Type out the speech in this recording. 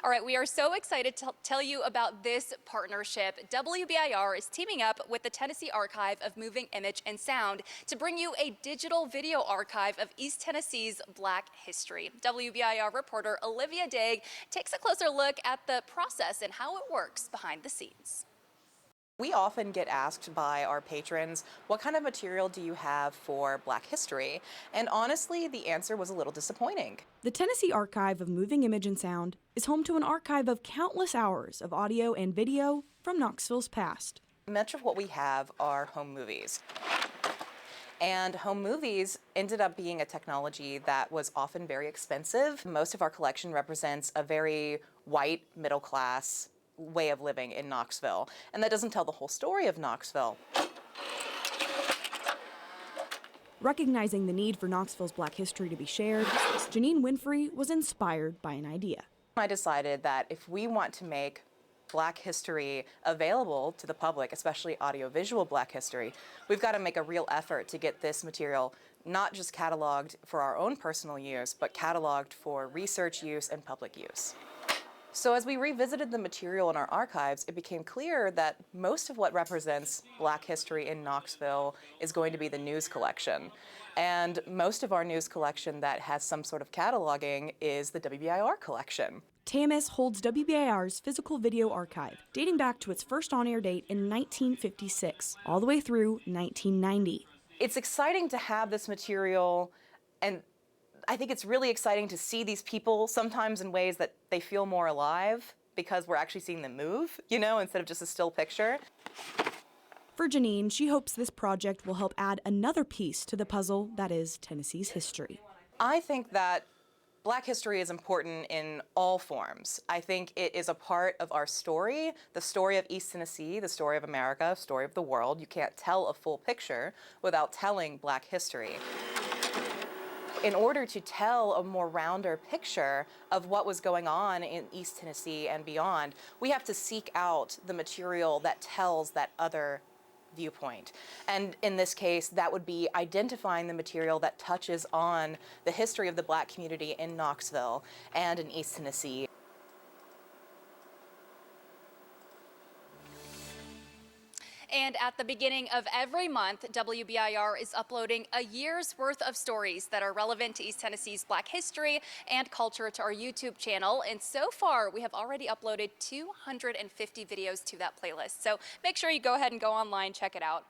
All right, we are so excited to tell you about this partnership. WBIR is teaming up with the Tennessee Archive of Moving Image and Sound to bring you a digital video archive of East Tennessee's Black history. WBIR reporter Olivia Daig takes a closer look at the process and how it works behind the scenes. We often get asked by our patrons, what kind of material do you have for Black history? And honestly, the answer was a little disappointing. The Tennessee Archive of Moving Image and Sound is home to an archive of countless hours of audio and video from Knoxville's past. Much of what we have are home movies. And home movies ended up being a technology that was often very expensive. Most of our collection represents a very white, middle class way of living in Knoxville. And that doesn't tell the whole story of Knoxville. Recognizing the need for Knoxville's Black history to be shared, Janine Winfrey was inspired by an idea. I decided that if we want to make Black history available to the public, especially audiovisual Black history, we've got to make a real effort to get this material not just cataloged for our own personal use, but cataloged for research use and public use. So as we revisited the material in our archives, it became clear that most of what represents Black history in Knoxville is going to be the news collection. And most of our news collection that has some sort of cataloging is the WBIR collection. TAMIS holds WBIR's physical video archive, dating back to its first on-air date in 1956, all the way through 1990. It's exciting to have this material, and I think it's really exciting to see these people sometimes in ways that they feel more alive because we're actually seeing them move, instead of just a still picture. For Janine, she hopes this project will help add another piece to the puzzle that is Tennessee's history. I think that Black history is important in all forms. I think it is a part of our story, the story of East Tennessee, the story of America, the story of the world. You can't tell a full picture without telling Black history. In order to tell a more rounder picture of what was going on in East Tennessee and beyond, we have to seek out the material that tells that other viewpoint. And in this case, that would be identifying the material that touches on the history of the Black community in Knoxville and in East Tennessee. And at the beginning of every month, WBIR is uploading a year's worth of stories that are relevant to East Tennessee's Black history and culture to our YouTube channel. And so far, we have already uploaded 250 videos to that playlist. So make sure you go ahead and go online, check it out.